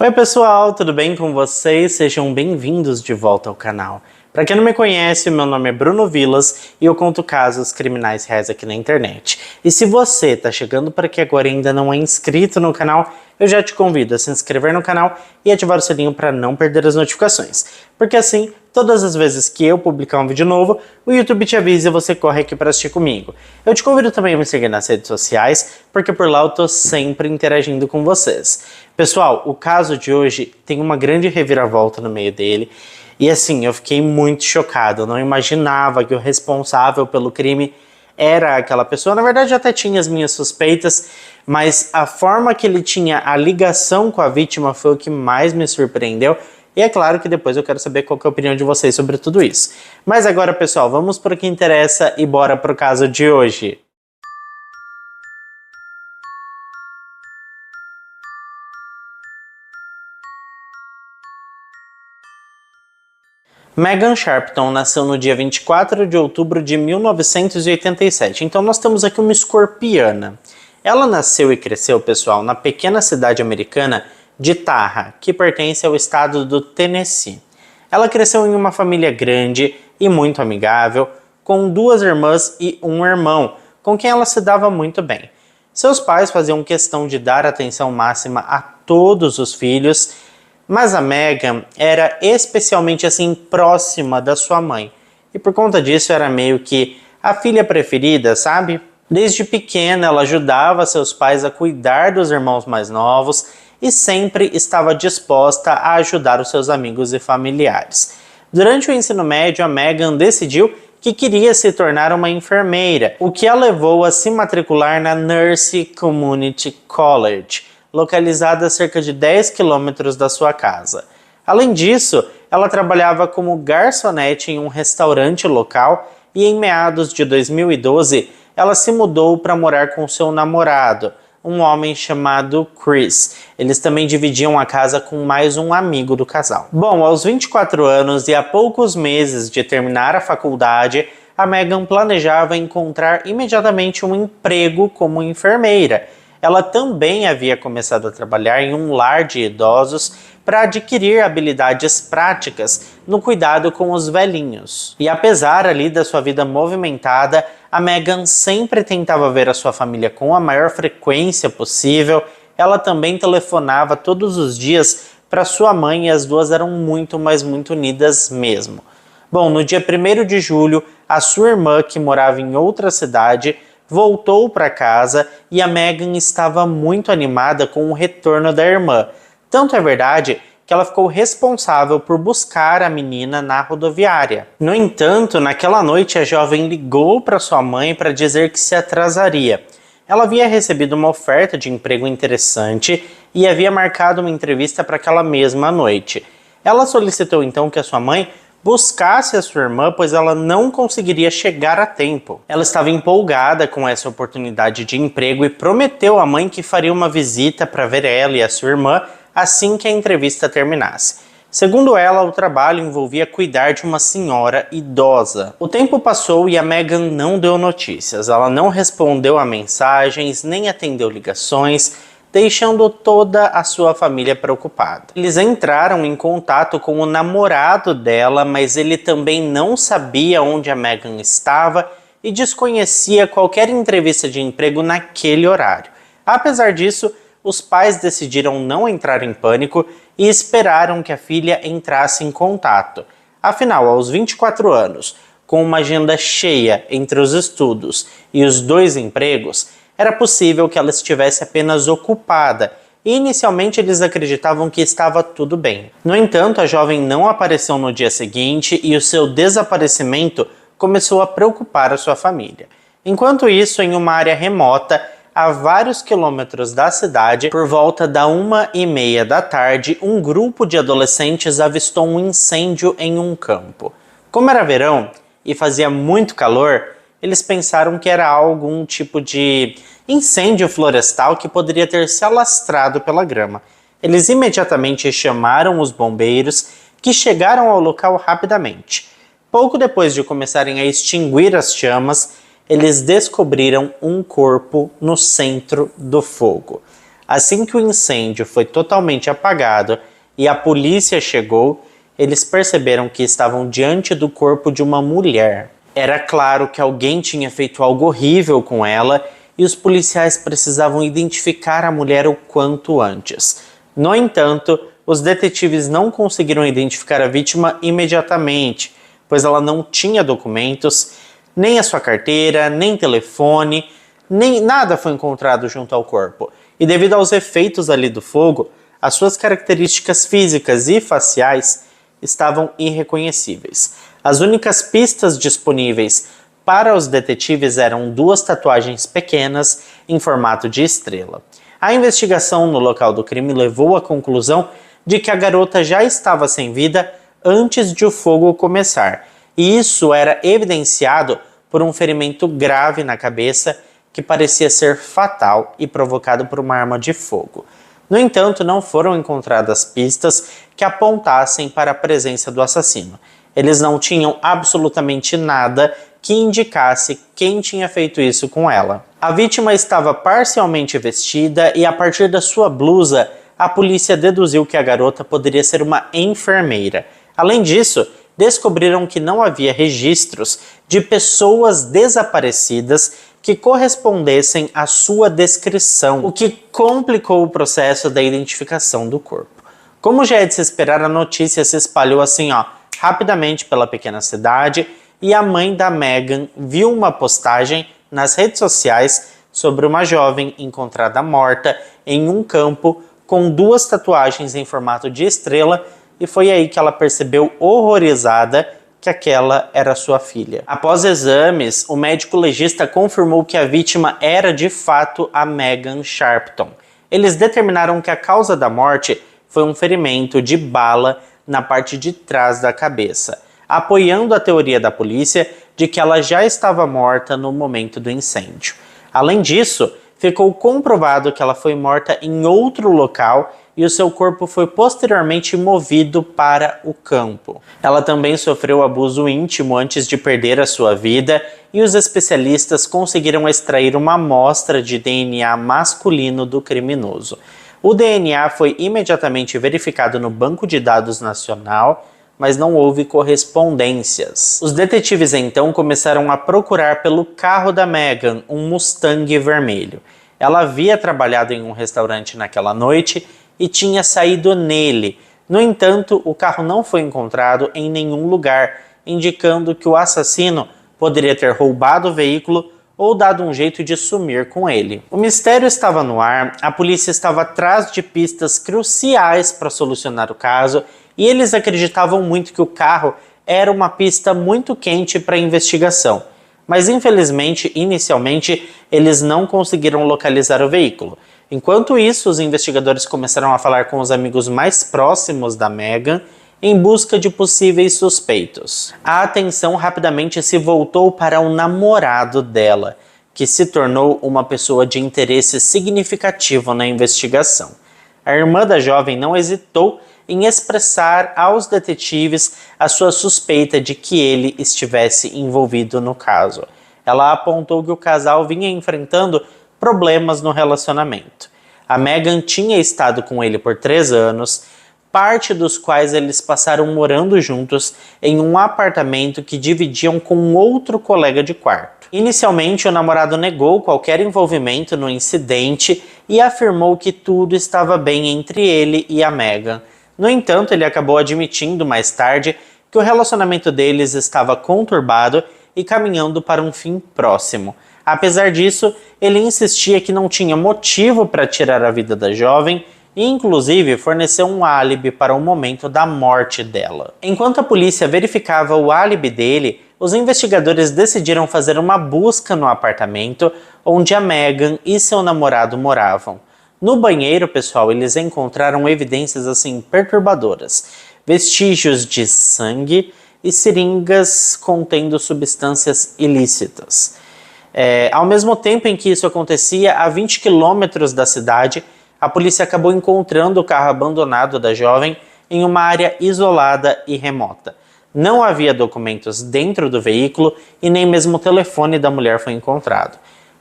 Oi pessoal, tudo bem com vocês? Sejam bem-vindos de volta ao canal. Para quem não me conhece, meu nome é Bruno Vilas e eu conto casos criminais reais aqui na internet. E se você está chegando por aqui agora e ainda não é inscrito no canal, eu já te convido a se inscrever no canal e ativar o sininho para não perder as notificações. Porque assim, todas as vezes que eu publicar um vídeo novo, o YouTube te avisa e você corre aqui para assistir comigo. Eu te convido também a me seguir nas redes sociais, porque por lá eu tô sempre interagindo com vocês. Pessoal, o caso de hoje tem uma grande reviravolta no meio dele. E assim, eu fiquei muito chocado, eu não imaginava que o responsável pelo crime era aquela pessoa. Na verdade, eu até tinha as minhas suspeitas, mas a forma que ele tinha a ligação com a vítima foi o que mais me surpreendeu. E é claro que depois eu quero saber qual que é a opinião de vocês sobre tudo isso. Mas agora, pessoal, vamos para o que interessa e bora pro caso de hoje. Megan Sharpton nasceu no dia 24 de outubro de 1987, então nós temos aqui uma escorpiana. Ela nasceu e cresceu, pessoal, na pequena cidade americana de Tarra, que pertence ao estado do Tennessee. Ela cresceu em uma família grande e muito amigável, com 2 irmãs e um irmão, com quem ela se dava muito bem. Seus pais faziam questão de dar atenção máxima a todos os filhos, mas a Megan era especialmente assim próxima da sua mãe. E por conta disso era meio que a filha preferida, sabe? Desde pequena ela ajudava seus pais a cuidar dos irmãos mais novos e sempre estava disposta a ajudar os seus amigos e familiares. Durante o ensino médio, a Megan decidiu que queria se tornar uma enfermeira, o que a levou a se matricular na Nurse Community College, localizada a cerca de 10 quilômetros da sua casa. Além disso, ela trabalhava como garçonete em um restaurante local e em meados de 2012, ela se mudou para morar com seu namorado, um homem chamado Chris. Eles também dividiam a casa com mais um amigo do casal. Bom, aos 24 anos e a poucos meses de terminar a faculdade, a Megan planejava encontrar imediatamente um emprego como enfermeira. Ela também havia começado a trabalhar em um lar de idosos para adquirir habilidades práticas no cuidado com os velhinhos. E apesar ali da sua vida movimentada, a Megan sempre tentava ver a sua família com a maior frequência possível. Ela também telefonava todos os dias para sua mãe e as duas eram muito, mas muito unidas mesmo. Bom, no dia 1º de julho, a sua irmã, que morava em outra cidade, voltou para casa e a Megan estava muito animada com o retorno da irmã. Tanto é verdade que ela ficou responsável por buscar a menina na rodoviária. No entanto, naquela noite a jovem ligou para sua mãe para dizer que se atrasaria. Ela havia recebido uma oferta de emprego interessante e havia marcado uma entrevista para aquela mesma noite. Ela solicitou então que a sua mãe buscasse a sua irmã, pois ela não conseguiria chegar a tempo. Ela estava empolgada com essa oportunidade de emprego e prometeu à mãe que faria uma visita para ver ela e a sua irmã assim que a entrevista terminasse. Segundo ela, o trabalho envolvia cuidar de uma senhora idosa. O tempo passou e a Megan não deu notícias. Ela não respondeu a mensagens, nem atendeu ligações, deixando toda a sua família preocupada. Eles entraram em contato com o namorado dela, mas ele também não sabia onde a Megan estava e desconhecia qualquer entrevista de emprego naquele horário. Apesar disso, os pais decidiram não entrar em pânico e esperaram que a filha entrasse em contato. Afinal, aos 24 anos, com uma agenda cheia entre os estudos e os 2 empregos, era possível que ela estivesse apenas ocupada e inicialmente eles acreditavam que estava tudo bem. No entanto, a jovem não apareceu no dia seguinte e o seu desaparecimento começou a preocupar a sua família. Enquanto isso, em uma área remota, a vários quilômetros da cidade, por volta da 1h30 da tarde, um grupo de adolescentes avistou um incêndio em um campo. Como era verão e fazia muito calor, eles pensaram que era algum tipo de incêndio florestal que poderia ter se alastrado pela grama. Eles imediatamente chamaram os bombeiros, que chegaram ao local rapidamente. Pouco depois de começarem a extinguir as chamas, eles descobriram um corpo no centro do fogo. Assim que o incêndio foi totalmente apagado e a polícia chegou, eles perceberam que estavam diante do corpo de uma mulher. Era claro que alguém tinha feito algo horrível com ela e os policiais precisavam identificar a mulher o quanto antes. No entanto, os detetives não conseguiram identificar a vítima imediatamente, pois ela não tinha documentos, nem a sua carteira, nem telefone, nem nada foi encontrado junto ao corpo. E devido aos efeitos ali do fogo, as suas características físicas e faciais estavam irreconhecíveis. As únicas pistas disponíveis para os detetives eram 2 tatuagens pequenas em formato de estrela. A investigação no local do crime levou à conclusão de que a garota já estava sem vida antes de o fogo começar, e isso era evidenciado por um ferimento grave na cabeça que parecia ser fatal e provocado por uma arma de fogo. No entanto, não foram encontradas pistas que apontassem para a presença do assassino. Eles não tinham absolutamente nada que indicasse quem tinha feito isso com ela. A vítima estava parcialmente vestida e, a partir da sua blusa, a polícia deduziu que a garota poderia ser uma enfermeira. Além disso, descobriram que não havia registros de pessoas desaparecidas que correspondessem à sua descrição, o que complicou o processo da identificação do corpo. Como já é de se esperar, a notícia se espalhou assim, rapidamente pela pequena cidade, e a mãe da Megan viu uma postagem nas redes sociais sobre uma jovem encontrada morta em um campo com 2 tatuagens em formato de estrela, e foi aí que ela percebeu, horrorizada, que aquela era sua filha. Após exames, o médico legista confirmou que a vítima era de fato a Megan Sharpton. Eles determinaram que a causa da morte foi um ferimento de bala na parte de trás da cabeça, apoiando a teoria da polícia de que ela já estava morta no momento do incêndio. Além disso, ficou comprovado que ela foi morta em outro local e o seu corpo foi posteriormente movido para o campo. Ela também sofreu abuso íntimo antes de perder a sua vida e os especialistas conseguiram extrair uma amostra de DNA masculino do criminoso. O DNA foi imediatamente verificado no Banco de Dados Nacional, mas não houve correspondências. Os detetives então começaram a procurar pelo carro da Megan, um Mustang vermelho. Ela havia trabalhado em um restaurante naquela noite e tinha saído nele. No entanto, o carro não foi encontrado em nenhum lugar, indicando que o assassino poderia ter roubado o veículo ou dado um jeito de sumir com ele. O mistério estava no ar, a polícia estava atrás de pistas cruciais para solucionar o caso e eles acreditavam muito que o carro era uma pista muito quente para a investigação. Mas infelizmente, inicialmente, eles não conseguiram localizar o veículo. Enquanto isso, os investigadores começaram a falar com os amigos mais próximos da Megan em busca de possíveis suspeitos. A atenção rapidamente se voltou para o namorado dela, que se tornou uma pessoa de interesse significativo na investigação. A irmã da jovem não hesitou em expressar aos detetives a sua suspeita de que ele estivesse envolvido no caso. Ela apontou que o casal vinha enfrentando problemas no relacionamento. A Megan tinha estado com ele por 3 anos, parte dos quais eles passaram morando juntos em um apartamento que dividiam com outro colega de quarto. Inicialmente, o namorado negou qualquer envolvimento no incidente e afirmou que tudo estava bem entre ele e a Megan. No entanto, ele acabou admitindo mais tarde que o relacionamento deles estava conturbado e caminhando para um fim próximo. Apesar disso, ele insistia que não tinha motivo para tirar a vida da jovem e inclusive forneceu um álibi para o momento da morte dela. Enquanto a polícia verificava o álibi dele, os investigadores decidiram fazer uma busca no apartamento onde a Megan e seu namorado moravam. No banheiro, pessoal, eles encontraram evidências assim perturbadoras, vestígios de sangue e seringas contendo substâncias ilícitas. Ao mesmo tempo em que isso acontecia, a 20 quilômetros da cidade, a polícia acabou encontrando o carro abandonado da jovem em uma área isolada e remota. Não havia documentos dentro do veículo e nem mesmo o telefone da mulher foi encontrado.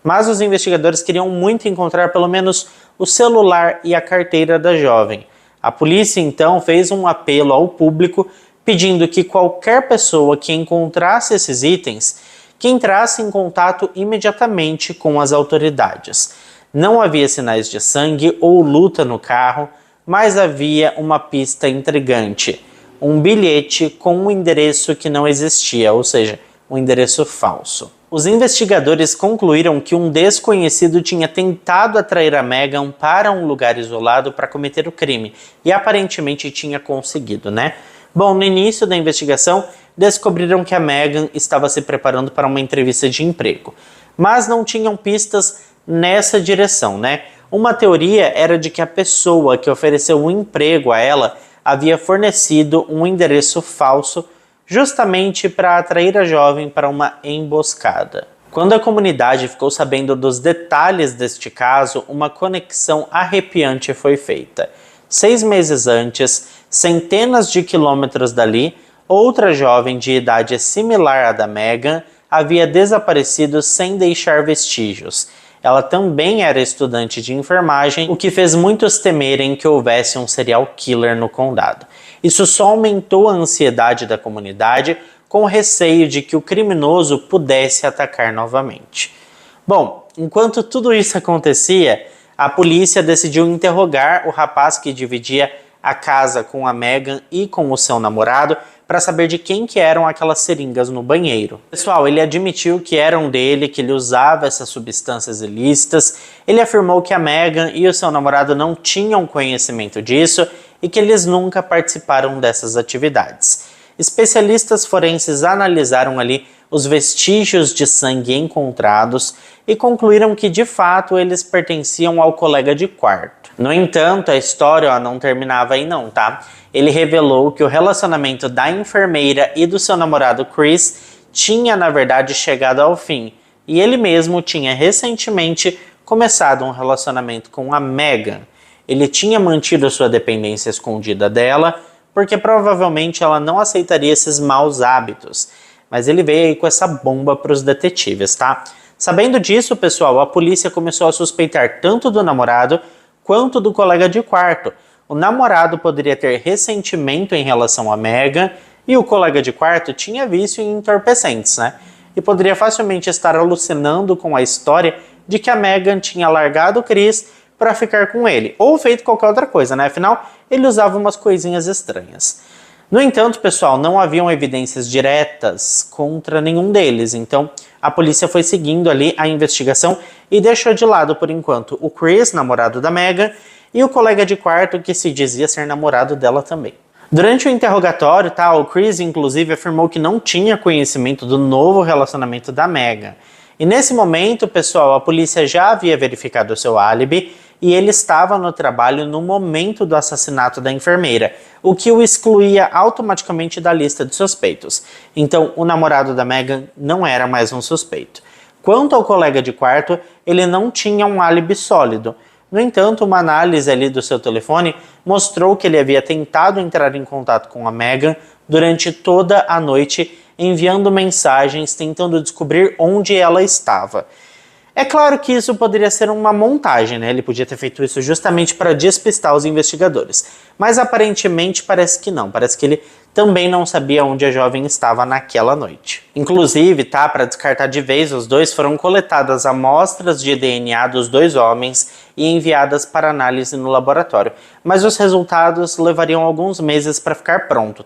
mas os investigadores queriam muito encontrar pelo menos o celular e a carteira da jovem. A polícia então fez um apelo ao público pedindo que qualquer pessoa que encontrasse esses itens que entrasse em contato imediatamente com as autoridades. Não havia sinais de sangue ou luta no carro, mas havia uma pista intrigante, um bilhete com um endereço que não existia, ou seja, um endereço falso. Os investigadores concluíram que um desconhecido tinha tentado atrair a Megan para um lugar isolado para cometer o crime, e aparentemente tinha conseguido, né? Bom, no início da investigação, descobriram que a Megan estava se preparando para uma entrevista de emprego, mas não tinham pistas nessa direção, né? Uma teoria era de que a pessoa que ofereceu um emprego a ela havia fornecido um endereço falso justamente para atrair a jovem para uma emboscada. Quando a comunidade ficou sabendo dos detalhes deste caso, uma conexão arrepiante foi feita. 6 meses antes, centenas de quilômetros dali, outra jovem de idade similar à da Megan havia desaparecido sem deixar vestígios. Ela também era estudante de enfermagem, o que fez muitos temerem que houvesse um serial killer no condado. Isso só aumentou a ansiedade da comunidade, com receio de que o criminoso pudesse atacar novamente. Bom, enquanto tudo isso acontecia, a polícia decidiu interrogar o rapaz que dividia a casa com a Megan e com o seu namorado para saber de quem que eram aquelas seringas no banheiro. Pessoal, ele admitiu que eram dele, que ele usava essas substâncias ilícitas. Ele afirmou que a Megan e o seu namorado não tinham conhecimento disso e que eles nunca participaram dessas atividades. Especialistas forenses analisaram ali os vestígios de sangue encontrados e concluíram que de fato eles pertenciam ao colega de quarto. No entanto, a história não terminava aí não, tá? Ele revelou que o relacionamento da enfermeira e do seu namorado Chris tinha na verdade chegado ao fim e ele mesmo tinha recentemente começado um relacionamento com a Megan. Ele tinha mantido sua dependência escondida dela porque provavelmente ela não aceitaria esses maus hábitos. Mas ele veio aí com essa bomba para os detetives, tá? Sabendo disso, pessoal, a polícia começou a suspeitar tanto do namorado quanto do colega de quarto. O namorado poderia ter ressentimento em relação a Megan e o colega de quarto tinha vício em entorpecentes, né? E poderia facilmente estar alucinando com a história de que a Megan tinha largado o Chris para ficar com ele, ou feito qualquer outra coisa, né? Afinal, ele usava umas coisinhas estranhas. No entanto, pessoal, não haviam evidências diretas contra nenhum deles, então a polícia foi seguindo ali a investigação e deixou de lado, por enquanto, o Chris, namorado da Megan, e o colega de quarto que se dizia ser namorado dela também. Durante o interrogatório, o Chris inclusive afirmou que não tinha conhecimento do novo relacionamento da Megan. E nesse momento, pessoal, a polícia já havia verificado o seu álibi e ele estava no trabalho no momento do assassinato da enfermeira, o que o excluía automaticamente da lista de suspeitos. Então, o namorado da Megan não era mais um suspeito. Quanto ao colega de quarto, ele não tinha um álibi sólido. No entanto, uma análise ali do seu telefone mostrou que ele havia tentado entrar em contato com a Megan durante toda a noite, enviando mensagens tentando descobrir onde ela estava. É claro que isso poderia ser uma montagem, né? Ele podia ter feito isso justamente para despistar os investigadores. Mas aparentemente parece que não. Parece que ele também não sabia onde a jovem estava naquela noite. Inclusive, para descartar de vez os dois, foram coletadas amostras de DNA dos dois homens e enviadas para análise no laboratório. Mas os resultados levariam alguns meses para ficar pronto,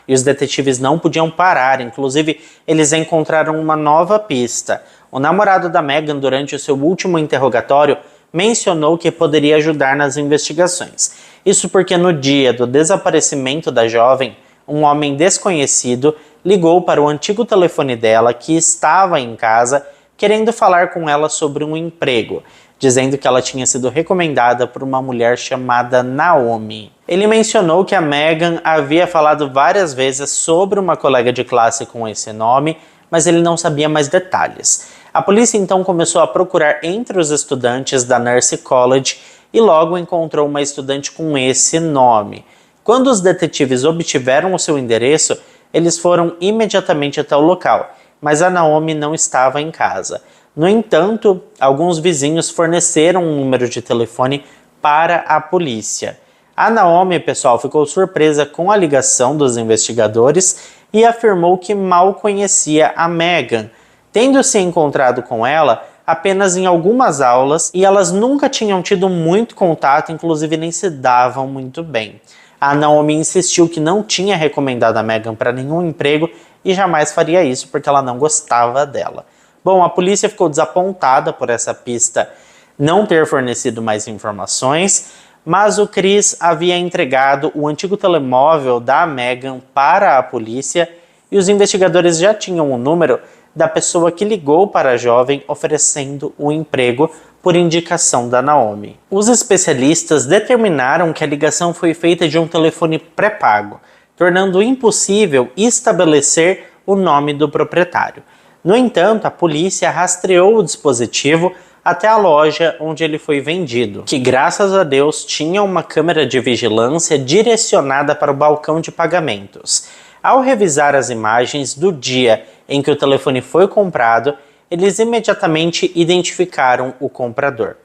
E os detetives não podiam parar. Inclusive, eles encontraram uma nova pista. O namorado da Megan, durante o seu último interrogatório, mencionou que poderia ajudar nas investigações. Isso porque no dia do desaparecimento da jovem, um homem desconhecido ligou para o antigo telefone dela que estava em casa, querendo falar com ela sobre um emprego, dizendo que ela tinha sido recomendada por uma mulher chamada Naomi. Ele mencionou que a Megan havia falado várias vezes sobre uma colega de classe com esse nome, mas ele não sabia mais detalhes. A polícia então começou a procurar entre os estudantes da Nurse College e logo encontrou uma estudante com esse nome. Quando os detetives obtiveram o seu endereço, eles foram imediatamente até o local, mas a Naomi não estava em casa. No entanto, alguns vizinhos forneceram um número de telefone para a polícia. A Naomi, pessoal, ficou surpresa com a ligação dos investigadores e afirmou que mal conhecia a Megan, tendo se encontrado com ela apenas em algumas aulas e elas nunca tinham tido muito contato, inclusive nem se davam muito bem. A Naomi insistiu que não tinha recomendado a Megan para nenhum emprego e jamais faria isso porque ela não gostava dela. Bom, a polícia ficou desapontada por essa pista não ter fornecido mais informações, mas o Chris havia entregado o antigo telemóvel da Megan para a polícia e os investigadores já tinham o número da pessoa que ligou para a jovem oferecendo um emprego por indicação da Naomi. Os especialistas determinaram que a ligação foi feita de um telefone pré-pago, tornando impossível estabelecer o nome do proprietário. No entanto, a polícia rastreou o dispositivo até a loja onde ele foi vendido, que graças a Deus tinha uma câmera de vigilância direcionada para o balcão de pagamentos. Ao revisar as imagens do dia em que o telefone foi comprado, eles imediatamente identificaram o comprador.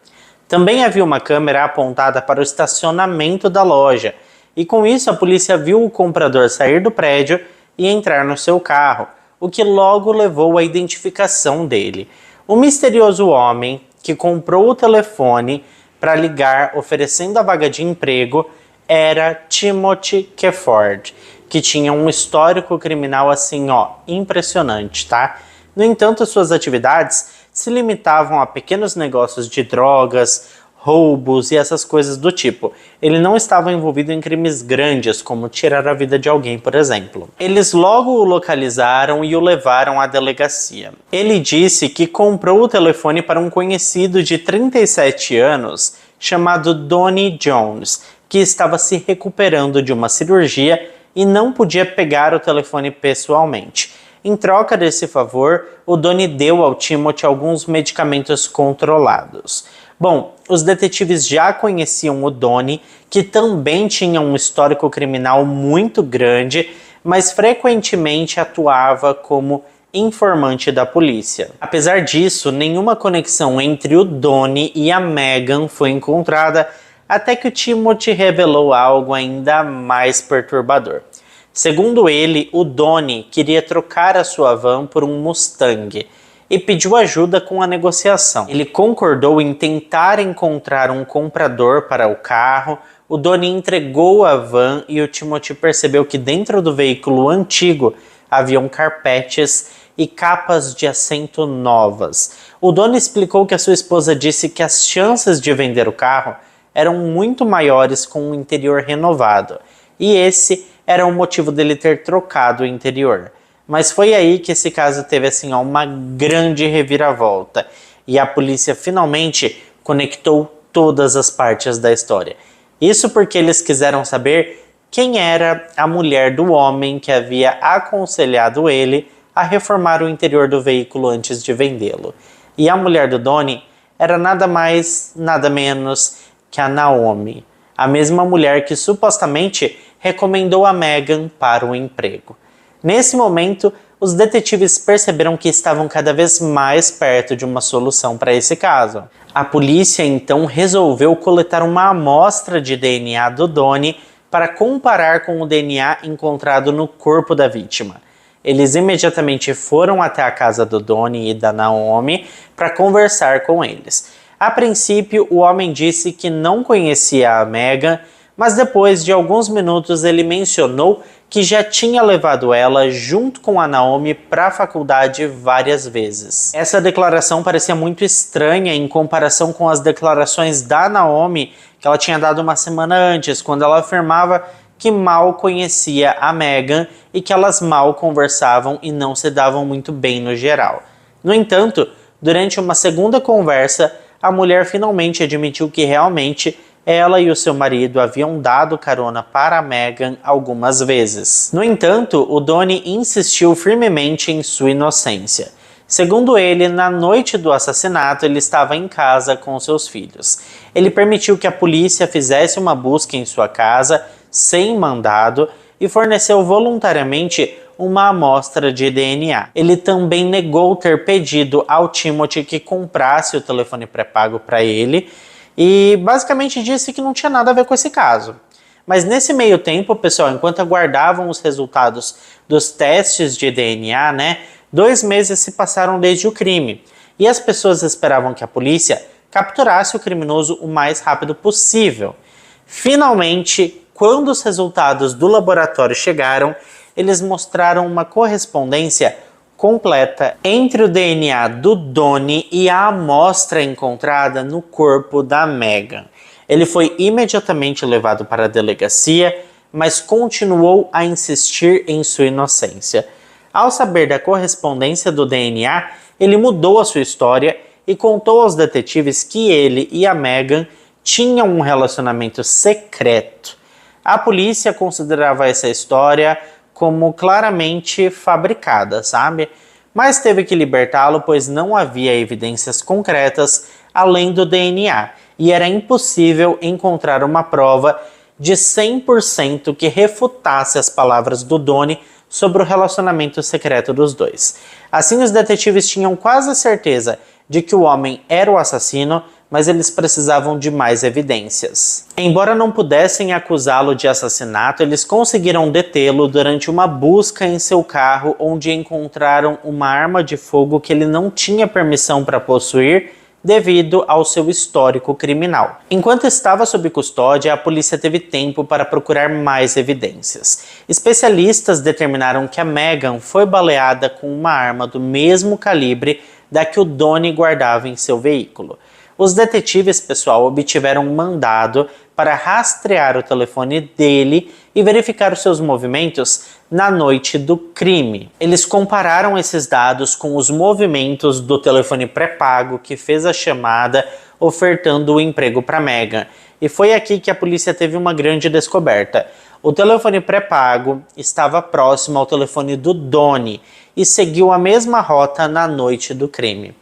Também havia uma câmera apontada para o estacionamento da loja, e com isso a polícia viu o comprador sair do prédio e entrar no seu carro, o que logo levou à identificação dele. O misterioso homem que comprou o telefone para ligar oferecendo a vaga de emprego era Timothy Keford, que tinha um histórico criminal assim, impressionante, tá? No entanto, suas atividades se limitavam a pequenos negócios de drogas, roubos e essas coisas do tipo. Ele não estava envolvido em crimes grandes, como tirar a vida de alguém, por exemplo. Eles logo o localizaram e o levaram à delegacia. Ele disse que comprou o telefone para um conhecido de 37 anos chamado Donnie Jones, que estava se recuperando de uma cirurgia e não podia pegar o telefone pessoalmente. Em troca desse favor, o Donnie deu ao Timothy alguns medicamentos controlados. Bom, os detetives já conheciam o Donnie, que também tinha um histórico criminal muito grande, mas frequentemente atuava como informante da polícia. Apesar disso, nenhuma conexão entre o Donnie e a Megan foi encontrada, até que o Timothy revelou algo ainda mais perturbador. Segundo ele, o Donnie queria trocar a sua van por um Mustang e pediu ajuda com a negociação. Ele concordou em tentar encontrar um comprador para o carro. O Donnie entregou a van e o Timothy percebeu que dentro do veículo antigo haviam carpetes e capas de assento novas. O Donnie explicou que a sua esposa disse que as chances de vender o carro eram muito maiores com um interior renovado, e esse era o motivo dele ter trocado o interior. Mas foi aí que esse caso teve uma grande reviravolta, e a polícia finalmente conectou todas as partes da história. Isso porque eles quiseram saber quem era a mulher do homem que havia aconselhado ele a reformar o interior do veículo antes de vendê-lo. E a mulher do Donnie era nada mais, nada menos que a Naomi, a mesma mulher que supostamente recomendou a Megan para o emprego. Nesse momento, os detetives perceberam que estavam cada vez mais perto de uma solução para esse caso. A polícia então resolveu coletar uma amostra de DNA do Donnie para comparar com o DNA encontrado no corpo da vítima. Eles imediatamente foram até a casa do Donnie e da Naomi para conversar com eles. A princípio, o homem disse que não conhecia a Megan, mas depois de alguns minutos ele mencionou que já tinha levado ela junto com a Naomi para a faculdade várias vezes. Essa declaração parecia muito estranha em comparação com as declarações da Naomi que ela tinha dado uma semana antes, quando ela afirmava que mal conhecia a Megan e que elas mal conversavam e não se davam muito bem no geral. No entanto, durante uma segunda conversa, a mulher finalmente admitiu que realmente ela e o seu marido haviam dado carona para a Megan algumas vezes. No entanto, o Donnie insistiu firmemente em sua inocência. Segundo ele, na noite do assassinato, ele estava em casa com seus filhos. Ele permitiu que a polícia fizesse uma busca em sua casa sem mandado e forneceu voluntariamente uma amostra de DNA. Ele também negou ter pedido ao Timothy que comprasse o telefone pré-pago para ele e basicamente disse que não tinha nada a ver com esse caso. Mas nesse meio tempo, pessoal, enquanto aguardavam os resultados dos testes de DNA, 2 meses se passaram desde o crime e as pessoas esperavam que a polícia capturasse o criminoso o mais rápido possível. Finalmente, quando os resultados do laboratório chegaram, eles mostraram uma correspondência completa entre o DNA do Donnie e a amostra encontrada no corpo da Megan. Ele foi imediatamente levado para a delegacia, mas continuou a insistir em sua inocência. Ao saber da correspondência do DNA, ele mudou a sua história e contou aos detetives que ele e a Megan tinham um relacionamento secreto. A polícia considerava essa história como claramente fabricada, sabe? Mas teve que libertá-lo, pois não havia evidências concretas além do DNA, e era impossível encontrar uma prova de 100% que refutasse as palavras do Donnie sobre o relacionamento secreto dos dois. Assim, os detetives tinham quase certeza de que o homem era o assassino, mas eles precisavam de mais evidências. Embora não pudessem acusá-lo de assassinato, eles conseguiram detê-lo durante uma busca em seu carro, onde encontraram uma arma de fogo que ele não tinha permissão para possuir devido ao seu histórico criminal. Enquanto estava sob custódia, a polícia teve tempo para procurar mais evidências. Especialistas determinaram que a Megan foi baleada com uma arma do mesmo calibre da que o Donnie guardava em seu veículo. Os detetives, pessoal, obtiveram um mandado para rastrear o telefone dele e verificar os seus movimentos na noite do crime. Eles compararam esses dados com os movimentos do telefone pré-pago que fez a chamada ofertando o emprego para Megan. E foi aqui que a polícia teve uma grande descoberta. O telefone pré-pago estava próximo ao telefone do Donnie e seguiu a mesma rota na noite do crime.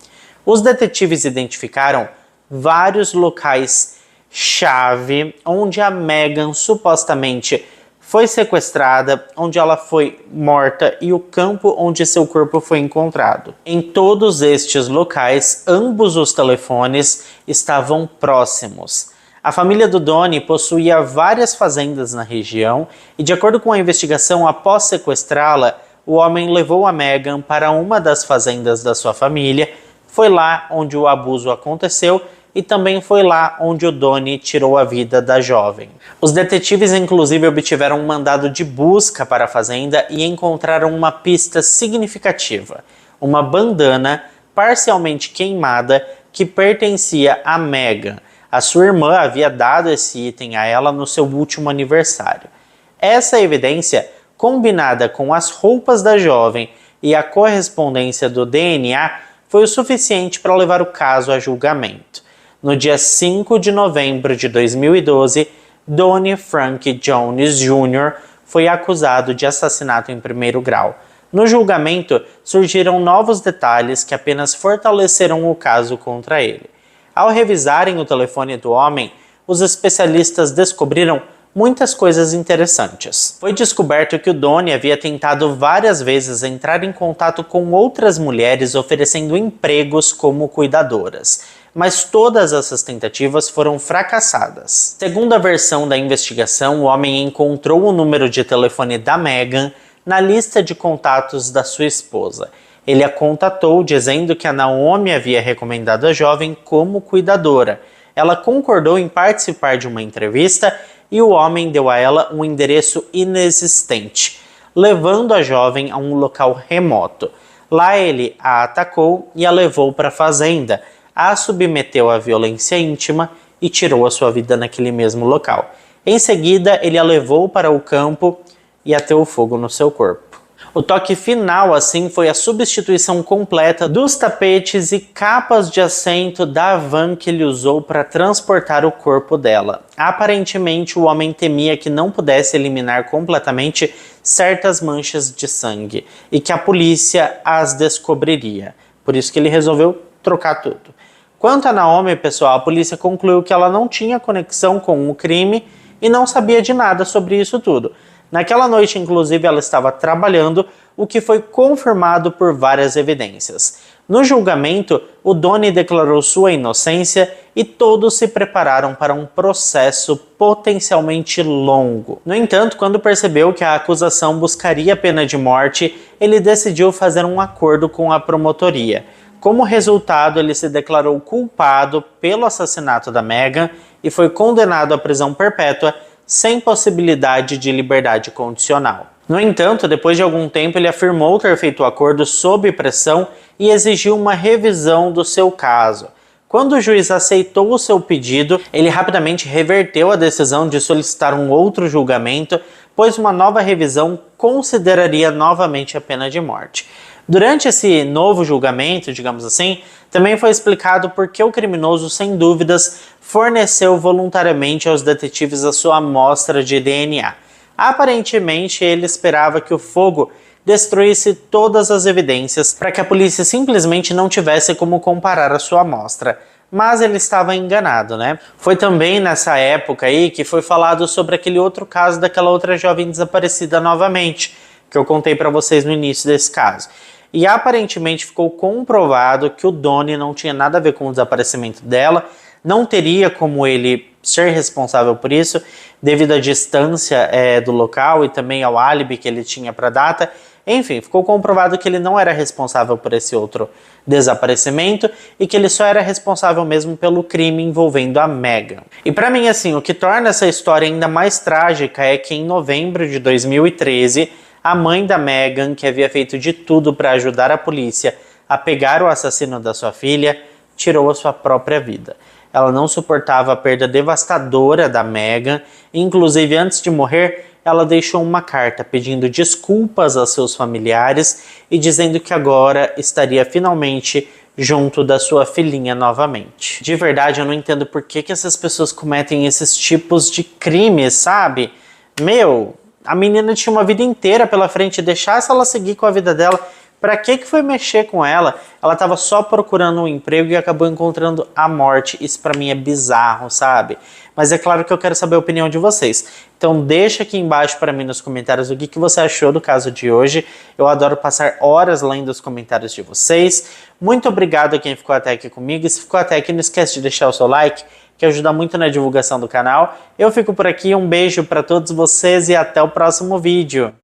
Os detetives identificaram vários locais-chave onde a Megan supostamente foi sequestrada, onde ela foi morta e o campo onde seu corpo foi encontrado. Em todos estes locais, ambos os telefones estavam próximos. A família do Donnie possuía várias fazendas na região e, de acordo com a investigação, após sequestrá-la, o homem levou a Megan para uma das fazendas da sua família. Foi lá onde o abuso aconteceu e também foi lá onde o Donnie tirou a vida da jovem. Os detetives inclusive obtiveram um mandado de busca para a fazenda e encontraram uma pista significativa, uma bandana parcialmente queimada que pertencia a Megan. A sua irmã havia dado esse item a ela no seu último aniversário. Essa evidência, combinada com as roupas da jovem e a correspondência do DNA, foi o suficiente para levar o caso a julgamento. No dia 5 de novembro de 2012, Donnie Frank Jones Jr. foi acusado de assassinato em primeiro grau. No julgamento, surgiram novos detalhes que apenas fortaleceram o caso contra ele. Ao revisarem o telefone do homem, os especialistas descobriram muitas coisas interessantes. Foi descoberto que o Donnie havia tentado várias vezes entrar em contato com outras mulheres oferecendo empregos como cuidadoras, mas todas essas tentativas foram fracassadas. Segundo a versão da investigação, o homem encontrou o número de telefone da Megan na lista de contatos da sua esposa. Ele a contatou dizendo que a Naomi havia recomendado a jovem como cuidadora. Ela concordou em participar de uma entrevista e o homem deu a ela um endereço inexistente, levando a jovem a um local remoto. Lá ele a atacou e a levou para a fazenda, a submeteu à violência íntima e tirou a sua vida naquele mesmo local. Em seguida, ele a levou para o campo e ateu fogo no seu corpo. O toque final, assim, foi a substituição completa dos tapetes e capas de assento da van que ele usou para transportar o corpo dela. Aparentemente, o homem temia que não pudesse eliminar completamente certas manchas de sangue e que a polícia as descobriria. Por isso que ele resolveu trocar tudo. Quanto a Naomi, pessoal, a polícia concluiu que ela não tinha conexão com o crime e não sabia de nada sobre isso tudo. Naquela noite, inclusive, ela estava trabalhando, o que foi confirmado por várias evidências. No julgamento, o Donnie declarou sua inocência e todos se prepararam para um processo potencialmente longo. No entanto, quando percebeu que a acusação buscaria a pena de morte, ele decidiu fazer um acordo com a promotoria. Como resultado, ele se declarou culpado pelo assassinato da Megan e foi condenado à prisão perpétua sem possibilidade de liberdade condicional. No entanto, depois de algum tempo, ele afirmou ter feito o acordo sob pressão e exigiu uma revisão do seu caso. Quando o juiz aceitou o seu pedido, ele rapidamente reverteu a decisão de solicitar um outro julgamento, pois uma nova revisão consideraria novamente a pena de morte. Durante esse novo julgamento, digamos assim, também foi explicado por que o criminoso, sem dúvidas, forneceu voluntariamente aos detetives a sua amostra de DNA. Aparentemente, ele esperava que o fogo destruísse todas as evidências para que a polícia simplesmente não tivesse como comparar a sua amostra. Mas ele estava enganado, né? Foi também nessa época aí que foi falado sobre aquele outro caso daquela outra jovem desaparecida novamente, que eu contei para vocês no início desse caso. E aparentemente ficou comprovado que o Donnie não tinha nada a ver com o desaparecimento dela, não teria como ele ser responsável por isso, devido à distância do local e também ao álibi que ele tinha para a data. Enfim, ficou comprovado que ele não era responsável por esse outro desaparecimento e que ele só era responsável mesmo pelo crime envolvendo a Megan. E para mim, assim, o que torna essa história ainda mais trágica é que em novembro de 2013, a mãe da Megan, que havia feito de tudo para ajudar a polícia a pegar o assassino da sua filha, tirou a sua própria vida. Ela não suportava a perda devastadora da Megan, inclusive antes de morrer, ela deixou uma carta pedindo desculpas a seus familiares e dizendo que agora estaria finalmente junto da sua filhinha novamente. De verdade, eu não entendo por que essas pessoas cometem esses tipos de crimes, sabe? Meu, a menina tinha uma vida inteira pela frente, deixasse ela seguir com a vida dela. Pra que foi mexer com ela? Ela estava só procurando um emprego e acabou encontrando a morte. Isso pra mim é bizarro, sabe? Mas é claro que eu quero saber a opinião de vocês. Então deixa aqui embaixo para mim nos comentários o que você achou do caso de hoje. Eu adoro passar horas lendo os comentários de vocês. Muito obrigado a quem ficou até aqui comigo. E se ficou até aqui, não esquece de deixar o seu like, que ajuda muito na divulgação do canal. Eu fico por aqui, um beijo para todos vocês e até o próximo vídeo.